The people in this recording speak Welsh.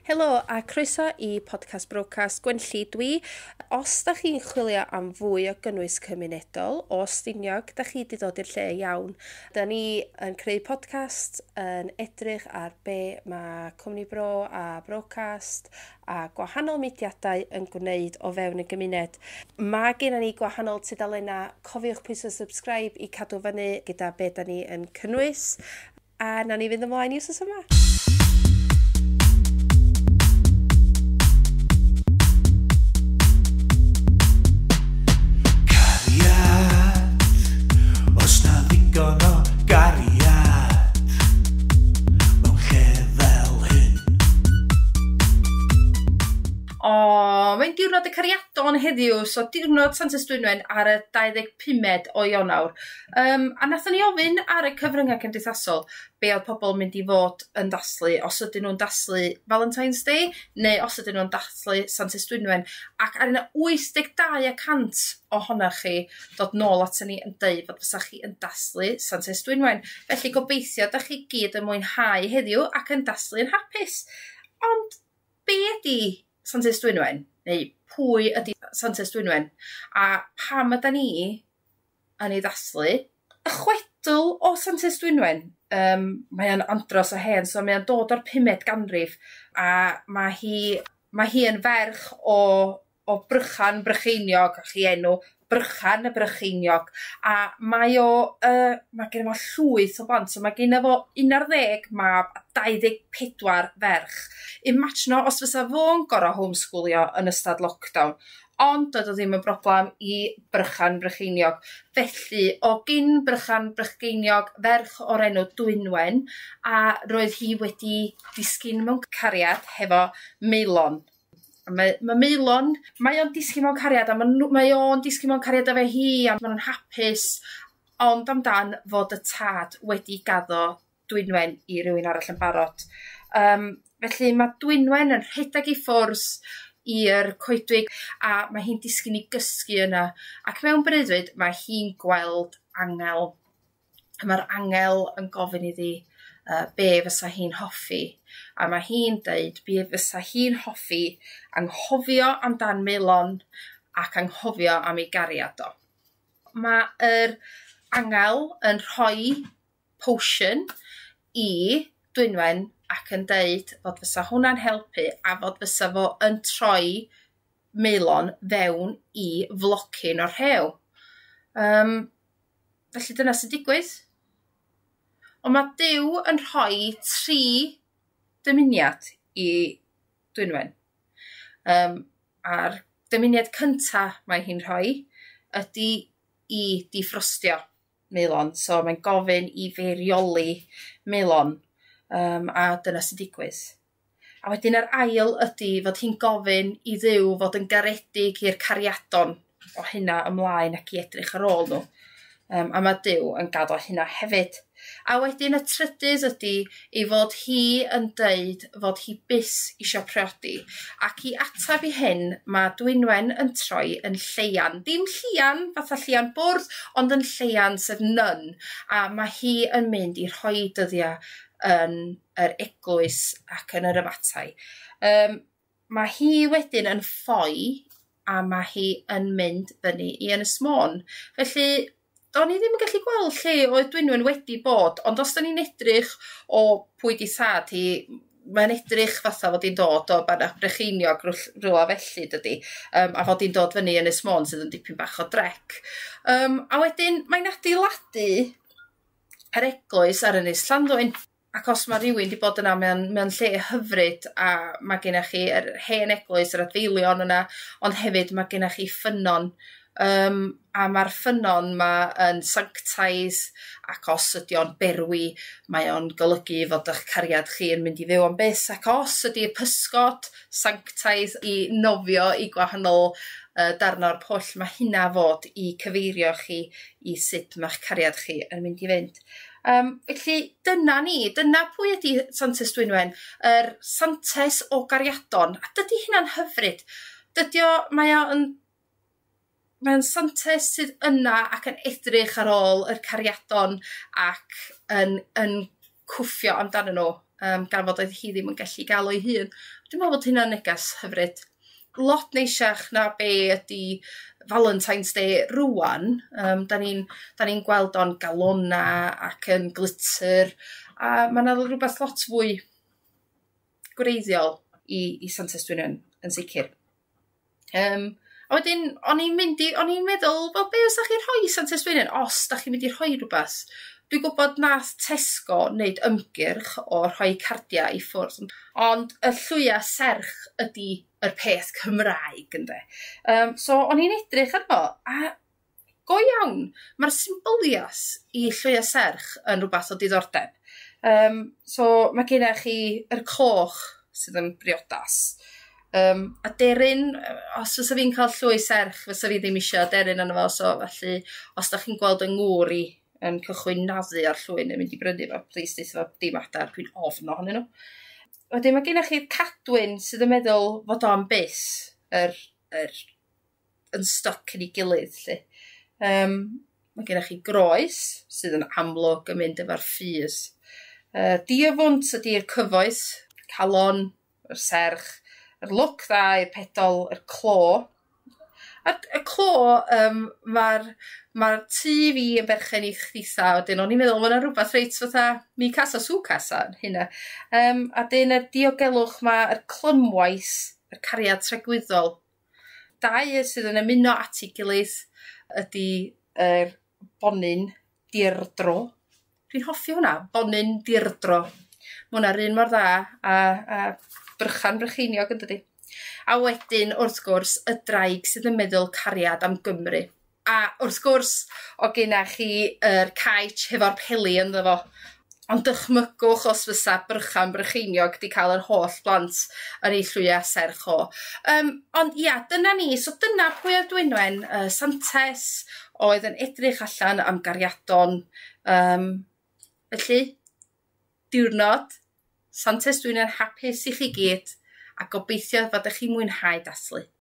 Helo a croeso I podcast brocast Gwenlli dwi. Os da chi'n chwilio am fwy o gynnwys cymunedol o Stiniog, da chi wedi dod i'r lle iawn. Da ni yn creu podcast yn edrych ar be mae cwmni bro a brocast a gwahanol mudiadau yn gwneud o fewn y gymuned. Mae gennym ni gwahanol tudalennau. Cofiwch pwysau subscribe I cadw fyny gyda be da ni yn cynnwys. A na ni fynd ymlaen I wsos yma. Mae'n diwrnod y cariadon heddiw, so diwrnod Santes Dwynwen ar y 25 o Ionawr. A nathon ni ofyn ar y cyfryngau cymdeithasol be oedd pobl mynd I fod yn dathlu, os ydyn nhw'n dathlu Valentine's Day, neu os ydyn nhw'n dathlu Santes Dwynwen. Ac ar yna 82% ohonoch chi dod nôl at ni yn deud fod fysa chi yn dathlu Santes Dwynwen. Felly gobeithio, da chi gyd yn mwynhau heddiw ac yn dathlu yn hapus. Ond be ydi Santes Dwynwen? Neu pwy ydi Santes Dwynwen? A pam yda ni yn ei ddathlu? Y chwedl o Santes Dwynwen, mae o'n andros o hen, so mae o'n dod o'r 5yd ganrif, a mae hi yn ferch o Brychan Brycheiniog, a chi enw Brychan y Brycheiniog, a mae gen fo llwyth o blant, so mae gen fo 11 mab a 24 ferch. Imagino os fysa fo'n gorau homeschoolio yn ystod lockdown, ond doedd o ddim yn broblem I Brychan Brycheiniog. Felly, o gyn Brychan Brycheiniog ferch o'r enw Dwynwen, a roedd hi wedi disgyn mewn cariad hefo Meilon. Mae Meilon, mae o'n disgyn mewn cariad, a mae o'n disgyn mewn cariad efo hi, a maen nhw'n hapus, ond amdan fod y tad wedi gaddo Dwynwen I rywun arall yn barod. Felly mae Dwynwen yn rhedeg I ffwrs i'r coedwig, a mae hi'n disgyn I gysgu yna. Ac mewn breuddwyd, mae hi'n gweld angel. Mae'r angel yn gofyn iddi be fysa hi'n hoffi. A mae hi'n deud be fysa hi'n hoffi anghofio amdan Meilon ac anghofio am ei gariad o. Mae'r angel yn rhoi potion I Dwynwen ac yn deud fod fysa hwnna'n helpu a fod fysa fo yn troi Meilon fewn I flocyn o'r rhew. Felly dyna sy'n digwydd. Ond mae Duw yn rhoi 3 dymuniad I Dwynwen. A'r dymuniad cyntaf mae hi'n rhoi ydy I diffrostio Meilon. So mae'n gofyn I feirioli Meilon. A dyna sy'n digwydd. A wedyn yr ail ydy fod hi'n gofyn I Dduw fod yn garedig i'r cariadon o hynna ymlaen ac I edrych ar ôl nhw. A mae Duw yn gadw hynna hefyd. A wedyn y trydydd ydy I fod hi yn deud fod hi byth isio priodi. Ac I atab I hyn mae Dwynwen yn troi yn lleian. Dim lleian fatha lleian bwrdd, ond yn lleian sef nun. A mae hi yn mynd I rhoi dyddiau yn yr eglwys ac yn yr ymatai. Mae hi wedyn yn ffoi a mae hi yn mynd fyny I Ynys Môn. Felly, do'n I ddim yn gallu gweld lle oedd Dwynwen wedi bod, ond os da ni'n edrych o pwy di thad hi, mae'n edrych fatha fod hi'n dod o Banach Brycheiniog rhywle felly dydy, a fod hi'n dod fyny Ynys Môn sydd yn dipyn bach o drec. A wedyn mae'n adeiladu yr eglwys ar Ynys Llanddwyn. Ac os mae rhywun wedi bod yna mewn lle hyfryd a mae gennych chi yr hen eglwys, yr adfeilion yna, ond hefyd mae gennych chi ffynon. A mae'r ffynon ma yn sanctaidd ac os ydy o'n berwi, mae o'n golygu fod eich cariad chi yn mynd I fyw am byth. Ac os ydy y pysgod sanctaidd I nofio I gwahanol darn o'r pwll, mae hynna fod I cyfeirio chi I sut mae'ch cariad chi yn mynd I fynd. Felly dyna pwy ydy Santes Dwynwen, yr Santes o Gariadon, a dydy hynna'n hyfryd. Mae'n Santes sydd yna ac yn edrych ar ôl yr cariadon ac yn cwffio amdano nhw. gan fod oedd hi ddim yn gallu gael o'i hun. Dwi'n meddwl bod hynna'n neges hyfryd. Lot neisiach na be ydy Valentine's Day rwan. Da ni'n gweld o'n galona ac yn glitter, a mae yna rhywbeth lot fwy gwreiddiol i Santes Dwynwen yn sicr. A wedyn, o'n i'n meddwl, wel, be os da chi'n rhoi Santes Dwynwen, os da chi'n mynd i rhoi rhywbeth? Dwi'n gwybod nath Tesco wneud ymgyrch o rhoi cardiau i ffwrdd, ond y llwya serch ydy yr peth Cymraeg, ynde. So, o'n i'n edrych arno, a go iawn, mae'r symbolias i llwya serch yn rhywbeth o diddordeb. So, mae gennych chi yr coch sydd yn briodas. A deryn, os fysa fi'n cael llwy serch, fysa fi ddim eisiau deryn yna fo, so felly, os da chi'n gweld yng ngŵr i yn cychwyn naddu ar llwy neu mynd i brynu fo, plis deitha fo dim adar, dwi'n ofn ohonyn nhw. Wedyn mae gennych chi'r cadwyn sydd yn meddwl fod o'n bus yn stoc yn ei gilydd, lle. Mae gennych chi groes sydd yn amlwg yn mynd efo'r ffys. Diafwnt ydy'r cyfoes, calon, yr serch, yr look dda, i'r pedal, yr clo. Y clo, mae'r tŷ fi yn berchen i chditha, wedyn o'n i'n meddwl, mae'n rhywbeth reit fatha mi casa su casa hynna. A dyn y diogelwch mae yr clymwais, yr cariad tregwyddol. Dau sydd yn ymuno at ei gilydd ydy yr bonyn dirdro. Dwi'n hoffi hwnna, bonyn dirdro. Mae hwnna'r un mor dda a brychan brycheiniog yn dydi. A wedyn, wrth gwrs, y draig sydd yn meddwl cariad am Gymru. A wrth gwrs, o gyna chi yr caich hefo'r peli ynddo fo. Ond dychmygwch os fysa brychan brycheiniog di cael yr holl blant yn ei llwya serch o. Ond ia, dyna ni. So dyna pwy oedd Dwynwen, Santes, oedd yn edrych allan am gariadon. Felly, diwrnod, Santes Dwynwen hapus i chi gyd, a gobeithio fod ych chi'n mwynhau dathlu.